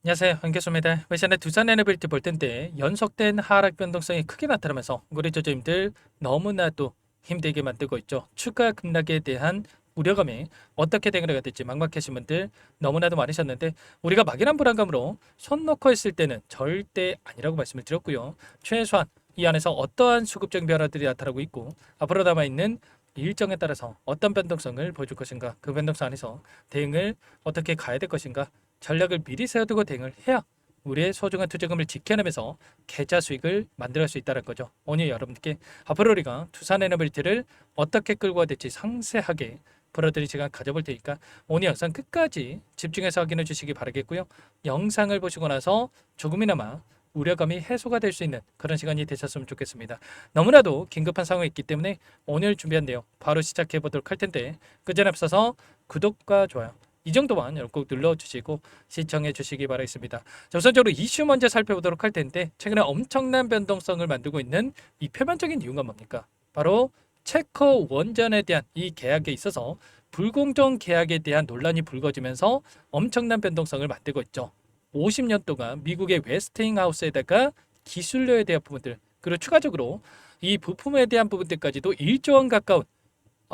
안녕하세요. 한교수입니다. 외신의 두산 에너빌티 볼 텐데 연속된 하락 변동성이 크게 나타나면서 우리 투자님들 너무나도 힘들게 만들고 있죠. 추가 급락에 대한 우려감이 어떻게 대응을 될지 막막하신 분들 너무나도 많으셨는데 우리가 막연한 불안감으로 손 놓고 있을 때는 절대 아니라고 말씀을 드렸고요. 최소한 이 안에서 어떠한 수급적인 변화들이 나타나고 있고 앞으로 남아있는 일정에 따라서 어떤 변동성을 보여줄 것인가, 그 변동성 안에서 대응을 어떻게 가야 될 것인가, 전략을 미리 세워두고 대응을 해야 우리의 소중한 투자금을 지켜내면서 계좌 수익을 만들 수 있다는 거죠. 오늘 여러분께 앞으로 우리가 두산 에너빌티를 어떻게 끌고 가야 될지 상세하게 풀어드릴 시간 가져볼 테니까 오늘 영상 끝까지 집중해서 확인해 주시기 바라겠고요. 영상을 보시고 나서 조금이나마 우려감이 해소가 될 수 있는 그런 시간이 되셨으면 좋겠습니다. 너무나도 긴급한 상황이 있기 때문에 오늘 준비한 내용 바로 시작해 보도록 할 텐데 그 전에 앞서서 구독과 좋아요 이 정도만 여러분 꼭 눌러주시고 시청해 주시기 바라겠습니다. 자, 우선적으로 이슈 먼저 살펴보도록 할 텐데 최근에 엄청난 변동성을 만들고 있는 이 표면적인 이유가 뭡니까? 바로 체커 원전에 대한 이 계약에 있어서 불공정 계약에 대한 논란이 불거지면서 엄청난 변동성을 만들고 있죠. 50년 동안 미국의 웨스팅하우스에다가 기술료에 대한 부분들 그리고 추가적으로 이 부품에 대한 부분들까지도 1조 원 가까운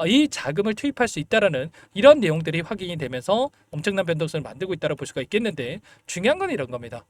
이 자금을 투입할 수 있다라는 이런 내용들이 확인이 되면서 엄청난 변동성을 만들고 있다고 볼 수가 있겠는데 중요한 건 이런 겁니다.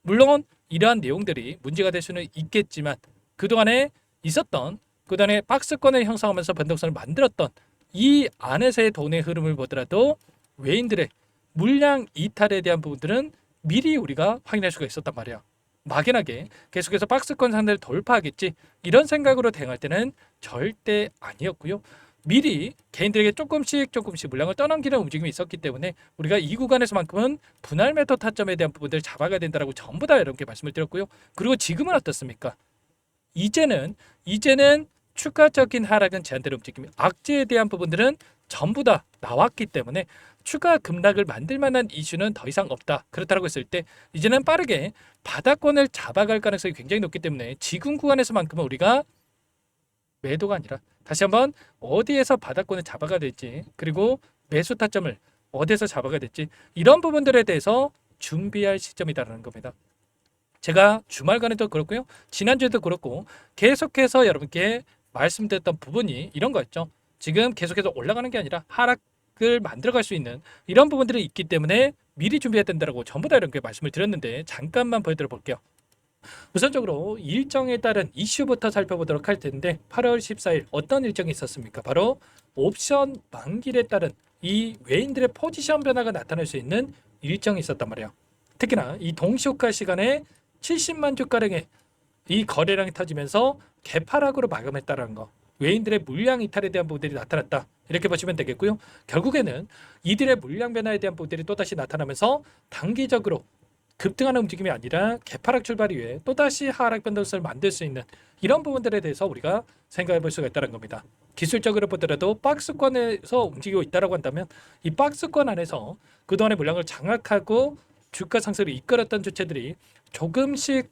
물론 이러한 내용들이 문제가 될 수는 있겠지만 그동안에 있었던 그동안에 박스권을 형성하면서 변동성을 만들었던 이 안에서의 돈의 흐름을 보더라도 외인들의 물량 이탈에 대한 부분들은 미리 우리가 확인할 수가 있었단 말이야. 막연하게 계속해서 박스권 상대를 돌파하겠지 이런 생각으로 대응할 때는 절대 아니었고요. 미리 개인들에게 조금씩 물량을 떠넘기는 움직임이 있었기 때문에 우리가 이 구간에서만큼은 분할 매도 타점에 대한 부분들을 잡아가야 된다라고 전부 다 여러분께 말씀을 드렸고요. 그리고 지금은 어떻습니까? 이제는 추가적인 하락은 제한대로 움직이며 악재에 대한 부분들은 전부 다 나왔기 때문에 추가 급락을 만들 만한 이슈는 더 이상 없다. 그렇다고 했을 때 이제는 빠르게 바닥권을 잡아갈 가능성이 굉장히 높기 때문에 지금 구간에서만큼은 우리가 매도가 아니라 다시 한번 어디에서 바닥권을 잡아가야 될지 그리고 매수 타점을 어디에서 잡아가야 될지 이런 부분들에 대해서 준비할 시점이다라는 겁니다. 제가 주말간에도 그렇고요. 지난주에도 그렇고 계속해서 여러분께 말씀드렸던 부분이 이런 거였죠. 지금 계속해서 올라가는 게 아니라 하락을 만들어갈 수 있는 이런 부분들이 있기 때문에 미리 준비해야 된다고 전부 다 이렇게 말씀을 드렸는데 잠깐만 보여드려 볼게요. 우선적으로 일정에 따른 이슈부터 살펴보도록 할 텐데 8월 14일 어떤 일정이 있었습니까? 바로 옵션 만기에 따른 이 외인들의 포지션 변화가 나타날 수 있는 일정이 있었단 말이에요. 특히나 이 동시효과 시간에 70만 주가량의 이 거래량이 터지면서 개파락으로 마감했다는 거. 외인들의 물량 이탈에 대한 부분들이 나타났다. 이렇게 보시면 되겠고요. 결국에는 이들의 물량 변화에 대한 부분들이 또다시 나타나면서 단기적으로 급등하는 움직임이 아니라 개파락 출발 이후에 또다시 하락 변동성을 만들 수 있는 이런 부분들에 대해서 우리가 생각해 볼 수가 있다는 겁니다. 기술적으로 보더라도 박스권에서 움직이고 있다고 한다면 이 박스권 안에서 그동안의 물량을 장악하고 주가 상승을 이끌었던 주체들이 조금씩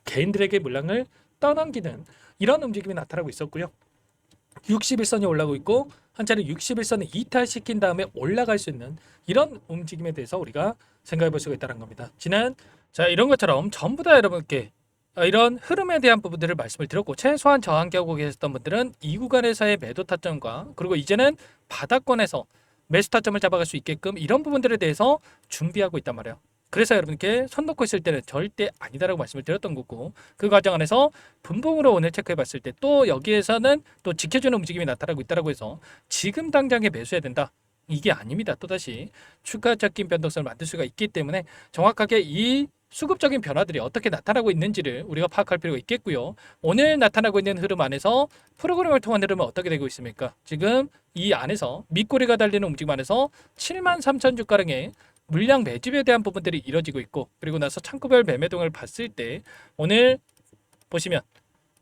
개인들에게 물량을 떠넘기는 이런 움직임이 나타나고 있었고요. 61선이 올라오고 있고 한 차례 61선을 이탈시킨 다음에 올라갈 수 있는 이런 움직임에 대해서 우리가 생각해 볼 수가 있다는 겁니다. 자 이런 것처럼 전부 다 여러분께 이런 흐름에 대한 부분들을 말씀을 드렸고 최소한 저항기하고 계셨던 분들은 이 구간에서의 매도 타점과 그리고 이제는 바닥권에서 매수 타점을 잡아갈 수 있게끔 이런 부분들에 대해서 준비하고 있단 말이에요. 그래서 여러분께 손 놓고 있을 때는 절대 아니다라고 말씀을 드렸던 거고 그 과정 안에서 분봉으로 오늘 체크해 봤을 때 또 여기에서는 또 지켜주는 움직임이 나타나고 있다고 해서 지금 당장에 매수해야 된다. 이게 아닙니다. 또다시 추가적인 변동성을 만들 수가 있기 때문에 정확하게 이 수급적인 변화들이 어떻게 나타나고 있는지를 우리가 파악할 필요가 있겠고요. 오늘 나타나고 있는 흐름 안에서 프로그램을 통한 흐름은 어떻게 되고 있습니까? 지금 이 안에서 밑꼬리가 달리는 움직임 안에서 7만 3천 주가량의 물량 매집에 대한 부분들이 이뤄지고 있고 그리고 나서 창구별 매매동을 봤을 때 오늘 보시면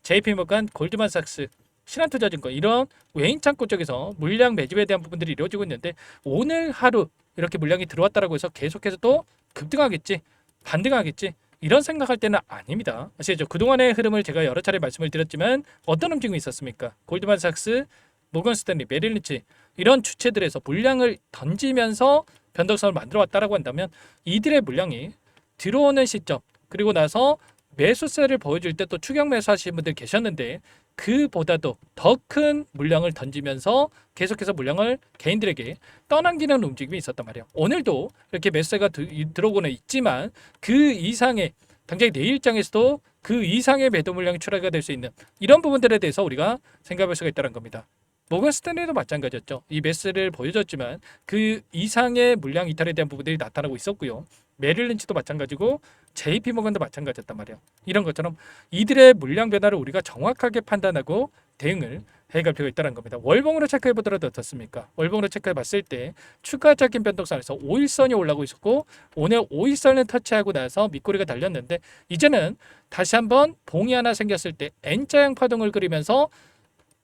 JP모간, 골드만삭스, 신한투자증권 이런 외인 창구 쪽에서 물량 매집에 대한 부분들이 이루어지고 있는데 오늘 하루 이렇게 물량이 들어왔다라고 해서 계속해서 또 급등하겠지 반등하겠지 이런 생각할 때는 아닙니다. 아시죠? 그동안의 흐름을 제가 여러 차례 말씀을 드렸지만 어떤 움직임이 있었습니까? 골드만삭스, 모건스탠리, 메릴린치 이런 주체들에서 물량을 던지면서 변동성을 만들어 왔다라고 한다면 이들의 물량이 들어오는 시점 그리고 나서 매수세를 보여줄 때 또 추격 매수하시는 분들 계셨는데 그보다도 더 큰 물량을 던지면서 계속해서 물량을 개인들에게 떠넘기는 움직임이 있었단 말이에요. 오늘도 이렇게 매수세가 들어오고는 있지만 그 이상의 당장 내일 입장에서도 그 이상의 매도 물량이 출하가 될 수 있는 이런 부분들에 대해서 우리가 생각할 수가 있다는 겁니다. 모건 스탠리도 마찬가지였죠. 이 매수를 보여줬지만 그 이상의 물량 이탈에 대한 부분들이 나타나고 있었고요. 메릴 린치도 마찬가지고 JP 모건도 마찬가지였단 말이에요. 이런 것처럼 이들의 물량 변화를 우리가 정확하게 판단하고 대응을 해갈 필요가 있다는 겁니다. 월봉으로 체크해 보더라도 어떻습니까? 월봉으로 체크해 봤을 때 추가적인 변동선에서 5일선이 올라오고 있었고 오늘 5일선을 터치하고 나서 밑꼬리가 달렸는데 이제는 다시 한번 봉이 하나 생겼을 때 N자형 파동을 그리면서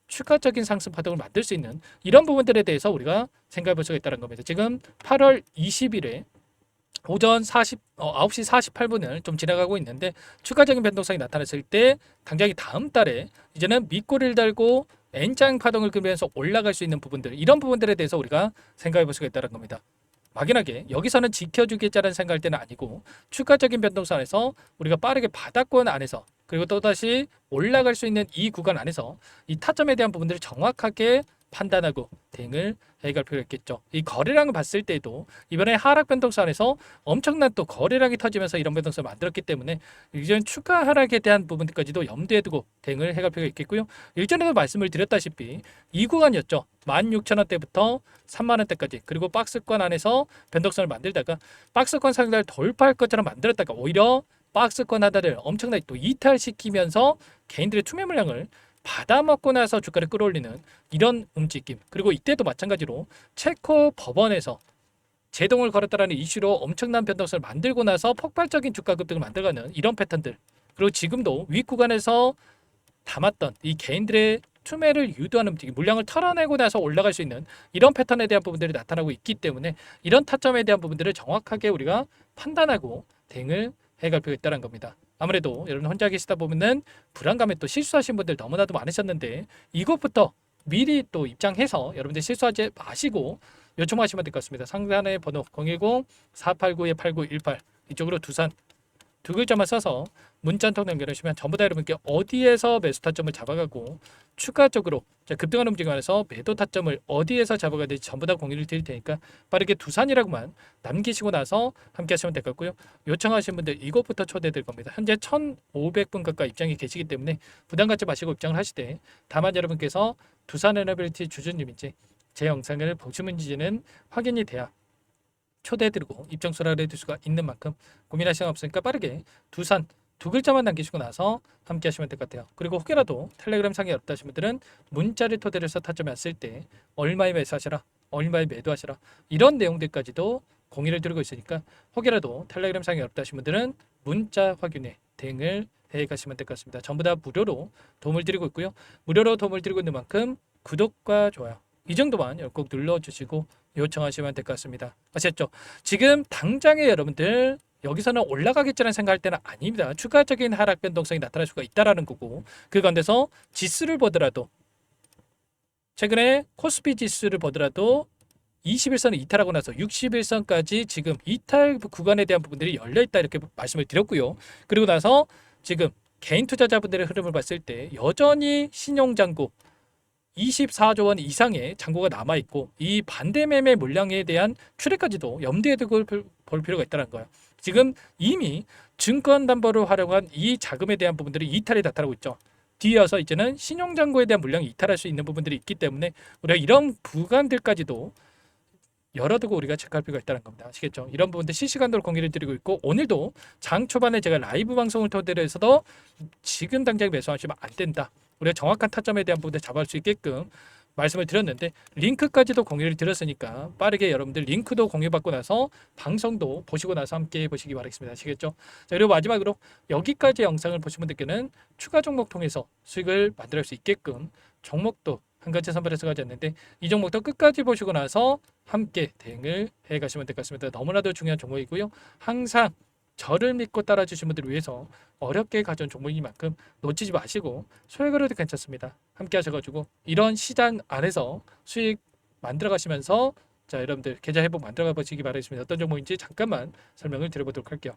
추가적인 상승 파동을 만들 수 있는 이런 부분들에 대해서 우리가 생각해 볼 수가 있다는 겁니다. 지금 8월 20일에 오전 9시 48분을 좀 지나가고 있는데 추가적인 변동성이 나타났을 때 당장이 다음 달에 이제는 밑꼬리를 달고 N자형 파동을 그리면서 올라갈 수 있는 부분들 이런 부분들에 대해서 우리가 생각해 볼 수가 있다는 겁니다. 막연하게 여기서는 지켜주겠자는 생각할 때는 아니고 추가적인 변동선에서 우리가 빠르게 바닥권 안에서 그리고 또다시 올라갈 수 있는 이 구간 안에서 이 타점에 대한 부분들을 정확하게 판단하고 대응을 해갈 필요가 있겠죠. 이 거래량을 봤을 때도 이번에 하락 변동선에서 엄청난 또 거래량이 터지면서 이런 변동성을 만들었기 때문에 이전 추가 하락에 대한 부분들까지도 염두에 두고 대응을 해갈 필요가 있겠고요. 일전에도 말씀을 드렸다시피 이 구간이었죠. 16,000원대부터 30,000원대까지 그리고 박스권 안에서 변동성을 만들다가 박스권 상단을 돌파할 것처럼 만들었다가 오히려 박스권 하단을 엄청나게 또 이탈시키면서 개인들의 투매 물량을 받아먹고 나서 주가를 끌어올리는 이런 움직임 그리고 이때도 마찬가지로 체코 법원에서 제동을 걸었다라는 이슈로 엄청난 변동성을 만들고 나서 폭발적인 주가 급등을 만들어가는 이런 패턴들 그리고 지금도 윗구간에서 담았던 이 개인들의 투매를 유도하는 움직임 물량을 털어내고 나서 올라갈 수 있는 이런 패턴에 대한 부분들이 나타나고 있기 때문에 이런 타점에 대한 부분들을 정확하게 우리가 판단하고 대응을 해갈 필요가 있다는 겁니다. 아무래도 여러분 혼자 계시다 보면은 불안감에 또 실수하신 분들 너무나도 많으셨는데 이것부터 미리 또 입장해서 여러분들 실수하지 마시고 요청하시면 될 것 같습니다. 상단의 번호 010-489-8918 이쪽으로 두산 두 글자만 써서 문자 한 통 남겨주시면 전부 다 여러분께 어디에서 매수 타점을 잡아가고 추가적으로 급등하는 움직임 안에서 매도 타점을 어디에서 잡아가야 될지 전부 다 공유를 드릴 테니까 빠르게 두산이라고만 남기시고 나서 함께 하시면 될 것 같고요. 요청하신 분들 이것부터 초대될 겁니다. 현재 1,500분 가까이 입장이 계시기 때문에 부담 갖지 마시고 입장을 하시되 다만 여러분께서 두산 에너빌리티 주주님인지 제 영상을 보시는지는 확인이 돼야 초대해드리고 입장 수락을 해줄 수가 있는 만큼 고민할 시간 없으니까 빠르게 두산 두 글자만 남기시고 나서 함께 하시면 될 것 같아요. 그리고 혹여라도 텔레그램 상에 어렵다 하신 분들은 문자를 토대로 해서 타점이 왔을 때 얼마에 매수하시라 얼마에 매도하시라 이런 내용들까지도 공유를 드리고 있으니까 혹여라도 텔레그램 상에 어렵다 하신 분들은 문자 확인에 대응을 해 가시면 될 것 같습니다. 전부 다 무료로 도움을 드리고 있고요. 무료로 도움을 드리고 있는 만큼 구독과 좋아요 이 정도만 꼭 눌러주시고 요청하시면 될 것 같습니다. 아셨죠? 지금 당장에 여러분들 여기서는 올라가겠지라는 생각할 때는 아닙니다. 추가적인 하락 변동성이 나타날 수가 있다라는 거고 그 가운데서 지수를 보더라도 최근에 코스피 지수를 보더라도 21선을 이탈하고 나서 61선까지 지금 이탈 구간에 대한 부분들이 열려있다 이렇게 말씀을 드렸고요. 그리고 나서 지금 개인 투자자분들의 흐름을 봤을 때 여전히 신용잔고 24조 원 이상의 잔고가 남아있고 이 반대 매매 물량에 대한 추례까지도 염두에 두고 볼 필요가 있다는 거예요. 지금 이미 증권담보를 활용한 이 자금에 대한 부분들이 이탈이 나타나고 있죠. 뒤이어서 이제는 신용잔고에 대한 물량이 이탈할 수 있는 부분들이 있기 때문에 우리가 이런 구간들까지도 열어두고 우리가 체크할 필요가 있다는 겁니다. 아시겠죠? 이런 부분들 실시간으로 공개를 드리고 있고 오늘도 장 초반에 제가 라이브 방송을 토대로 해서도 지금 당장 매수하시면 안 된다. 우리가 정확한 타점에 대한 부분을 잡을 수 있게끔 말씀을 드렸는데 링크까지도 공유를 드렸으니까 빠르게 여러분들 링크도 공유받고 나서 방송도 보시고 나서 함께 보시기 바라겠습니다. 아시겠죠? 자, 그리고 마지막으로 여기까지 영상을 보신 분들께는 추가 종목 통해서 수익을 만들 수 있게끔 종목도 한 가지 선별해서 가졌는데 이 종목도 끝까지 보시고 나서 함께 대응을 해 가시면 될 것 같습니다. 너무나도 중요한 종목이고요. 항상 저를 믿고 따라주신 분들을 위해서 어렵게 가져온 종목이만큼 놓치지 마시고 소액으로도 괜찮습니다. 함께 하셔가지고 이런 시장 안에서 수익 만들어 가시면서 자, 여러분들 계좌 회복 만들어 보시기 바라겠습니다. 어떤 종목인지 잠깐만 설명을 드려보도록 할게요.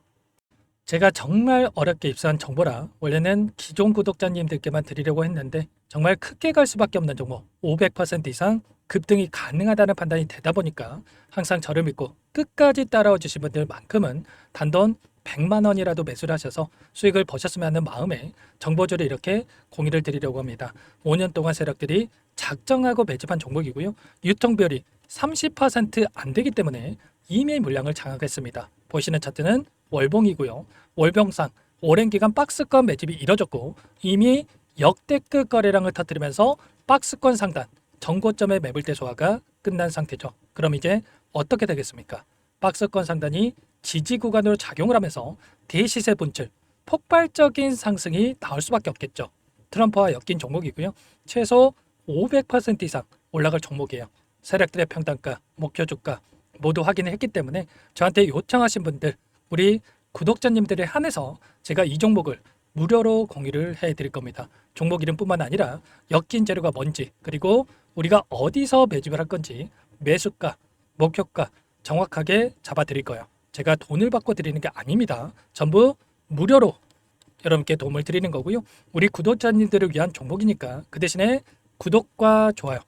제가 정말 어렵게 입수한 정보라 원래는 기존 구독자님들께만 드리려고 했는데 정말 크게 갈 수밖에 없는 종목 500% 이상 급등이 가능하다는 판단이 되다 보니까 항상 저를 믿고 끝까지 따라와 주신 분들만큼은 단돈 100만 원이라도 매수를 하셔서 수익을 보셨으면 하는 마음에 정보주를 이렇게 공유를 드리려고 합니다. 5년 동안 세력들이 작정하고 매집한 종목이고요. 유통비율이 30%안 되기 때문에 이미 물량을 장악했습니다. 보시는 차트는 월봉이고요. 월봉상 오랜 기간 박스권 매집이 이뤄졌고 이미 역대급 거래량을 터뜨리면서 박스권 상단 전고점의 매물대 소화가 끝난 상태죠. 그럼 이제 어떻게 되겠습니까? 박스권 상단이 지지 구간으로 작용을 하면서 대시세 분출, 폭발적인 상승이 나올 수밖에 없겠죠. 트럼프와 엮인 종목이고요. 최소 500% 이상 올라갈 종목이에요. 세력들의 평단가, 목표 주가 모두 확인을 했기 때문에 저한테 요청하신 분들, 우리 구독자님들에 한해서 제가 이 종목을 무료로 공유를 해드릴 겁니다. 종목 이름뿐만 아니라 엮인 재료가 뭔지, 그리고 우리가 어디서 매집을 할 건지 매수가, 목표가 정확하게 잡아드릴 거예요. 제가 돈을 받고 드리는 게 아닙니다. 전부 무료로 여러분께 도움을 드리는 거고요. 우리 구독자님들을 위한 종목이니까 그 대신에 구독과 좋아요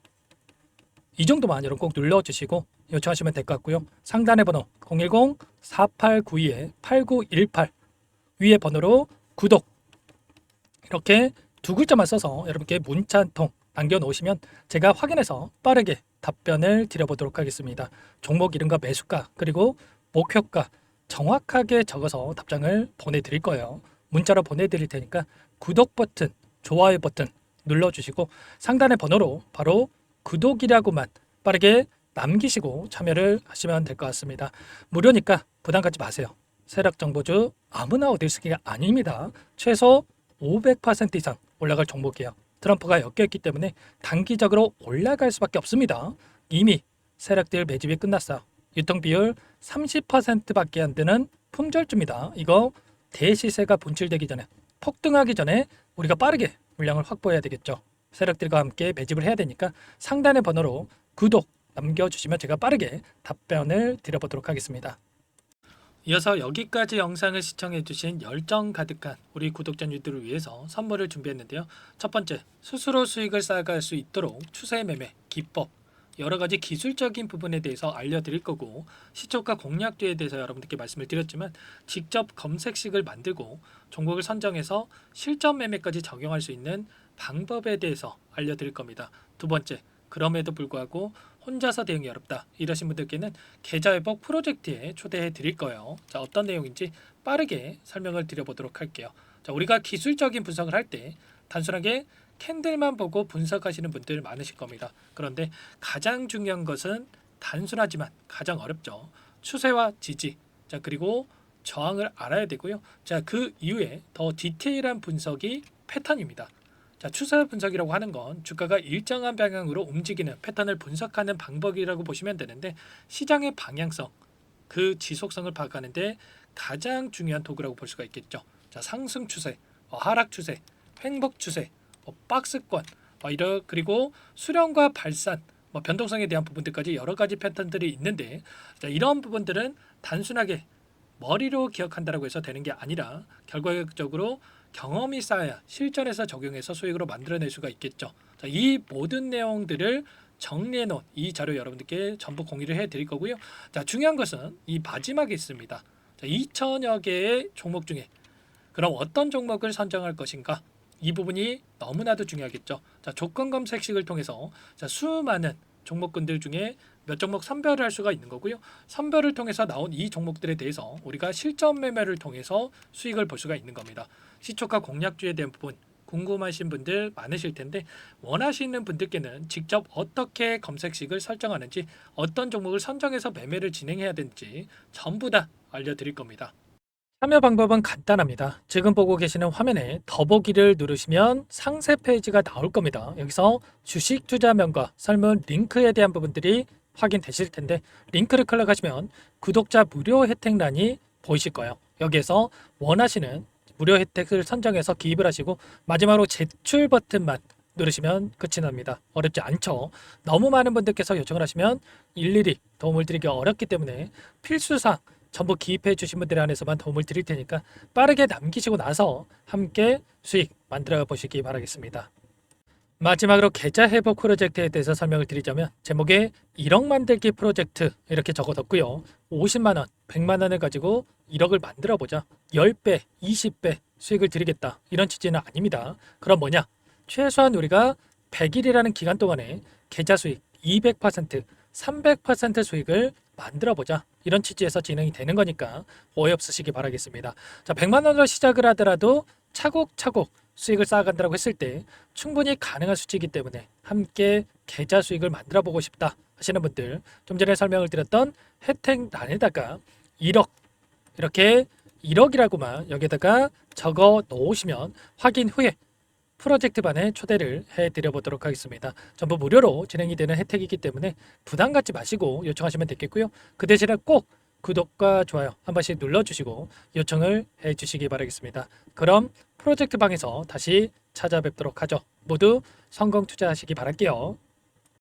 이 정도만 여러분 꼭 눌러주시고 요청하시면 될 것 같고요. 상단의 번호 010-4892-8918 위에 번호로 구독 이렇게 두 글자만 써서 여러분께 문자 한 통 남겨놓으시면 제가 확인해서 빠르게 답변을 드려보도록 하겠습니다. 종목 이름과 매수가 그리고 목표가 정확하게 적어서 답장을 보내드릴 거예요. 문자로 보내드릴 테니까 구독 버튼, 좋아요 버튼 눌러주시고 상단의 번호로 바로 구독이라고만 빠르게 남기시고 참여를 하시면 될 것 같습니다. 무료니까 부담 갖지 마세요. 세력정보주 아무나 얻을 수 있는 게 아닙니다. 최소 500% 이상 올라갈 종목이에요. 트럼프가 엮여있기 때문에 단기적으로 올라갈 수밖에 없습니다. 이미 세력들 매집이 끝났어요. 유통비율 30%밖에 안 되는 품절주입니다. 이거 대시세가 분출되기 전에 폭등하기 전에 우리가 빠르게 물량을 확보해야 되겠죠. 세력들과 함께 매집을 해야 되니까 상단의 번호로 구독 남겨주시면 제가 빠르게 답변을 드려보도록 하겠습니다. 이어서 여기까지 영상을 시청해주신 열정 가득한 우리 구독자님들을 위해서 선물을 준비했는데요. 첫 번째, 스스로 수익을 쌓아갈 수 있도록 추세 매매 기법 여러 가지 기술적인 부분에 대해서 알려드릴 거고 시초가 공략주에 대해서 여러분들께 말씀을 드렸지만 직접 검색식을 만들고 종목을 선정해서 실전 매매까지 적용할 수 있는 방법에 대해서 알려드릴 겁니다. 두 번째, 그럼에도 불구하고 혼자서 대응이 어렵다 이러신 분들께는 계좌 회복 프로젝트에 초대해 드릴 거예요. 자, 어떤 내용인지 빠르게 설명을 드려보도록 할게요. 자, 우리가 기술적인 분석을 할 때 단순하게 캔들만 보고 분석하시는 분들 많으실 겁니다. 그런데 가장 중요한 것은 단순하지만 가장 어렵죠. 추세와 지지, 자 그리고 저항을 알아야 되고요. 자, 그 이후에 더 디테일한 분석이 패턴입니다. 자, 추세 분석이라고 하는 건 주가가 일정한 방향으로 움직이는 패턴을 분석하는 방법이라고 보시면 되는데 시장의 방향성, 그 지속성을 파악하는데 가장 중요한 도구라고 볼 수가 있겠죠. 자, 상승 추세, 하락 추세, 횡복 추세, 박스권, 그리고 수렴과 발산, 변동성에 대한 부분들까지 여러 가지 패턴들이 있는데 자, 이런 부분들은 단순하게 머리로 기억한다고 해서 되는 게 아니라 결과적으로 경험이 쌓아야 실전에서 적용해서 수익으로 만들어낼 수가 있겠죠. 자, 이 모든 내용들을 정리해 놓은 이 자료 여러분들께 전부 공유를 해 드릴 거고요. 자, 중요한 것은 이 마지막에 있습니다. 자, 2천여 개의 종목 중에 그럼 어떤 종목을 선정할 것인가? 이 부분이 너무나도 중요하겠죠. 자, 조건 검색식을 통해서 자, 수많은 종목군들 중에 몇 종목 선별을 할 수가 있는 거고요. 선별을 통해서 나온 이 종목들에 대해서 우리가 실전 매매를 통해서 수익을 볼 수가 있는 겁니다. 시초가 공략주에 대한 부분 궁금하신 분들 많으실 텐데 원하시는 분들께는 직접 어떻게 검색식을 설정하는지 어떤 종목을 선정해서 매매를 진행해야 되는지 전부 다 알려드릴 겁니다. 참여 방법은 간단합니다. 지금 보고 계시는 화면에 더보기를 누르시면 상세 페이지가 나올 겁니다. 여기서 주식 투자명과 설문 링크에 대한 부분들이 확인되실 텐데 링크를 클릭하시면 구독자 무료 혜택란이 보이실 거예요. 여기에서 원하시는 무료 혜택을 선정해서 기입을 하시고 마지막으로 제출 버튼만 누르시면 끝이 납니다. 어렵지 않죠? 너무 많은 분들께서 요청을 하시면 일일이 도움을 드리기 어렵기 때문에 필수사항 전부 기입해 주신 분들에 한해서만 도움을 드릴 테니까 빠르게 남기시고 나서 함께 수익 만들어 보시기 바라겠습니다. 마지막으로 계좌 회복 프로젝트에 대해서 설명을 드리자면 제목에 1억 만들기 프로젝트 이렇게 적어뒀고요. 50만 원, 100만 원을 가지고 1억을 만들어 보자. 10배, 20배 수익을 드리겠다. 이런 취지는 아닙니다. 그럼 뭐냐? 최소한 우리가 100일이라는 기간 동안에 계좌 수익 200%, 300% 수익을 만들어 보자. 이런 취지에서 진행이 되는 거니까 오해 없으시기 바라겠습니다. 자, 100만 원으로 시작을 하더라도 차곡차곡 수익을 쌓아간다고 했을 때 충분히 가능한 수치이기 때문에 함께 계좌 수익을 만들어 보고 싶다 하시는 분들, 좀 전에 설명을 드렸던 혜택란에다가 1억 이렇게 1억이라고만 여기다가 적어 놓으시면 확인 후에 프로젝트 반에 초대를 해드려 보도록 하겠습니다. 전부 무료로 진행이 되는 혜택이기 때문에 부담 갖지 마시고 요청하시면 되겠고요. 그 대신에 꼭 구독과 좋아요 한 번씩 눌러주시고 요청을 해주시기 바라겠습니다. 그럼 프로젝트 방에서 다시 찾아뵙도록 하죠. 모두 성공 투자하시기 바랄게요.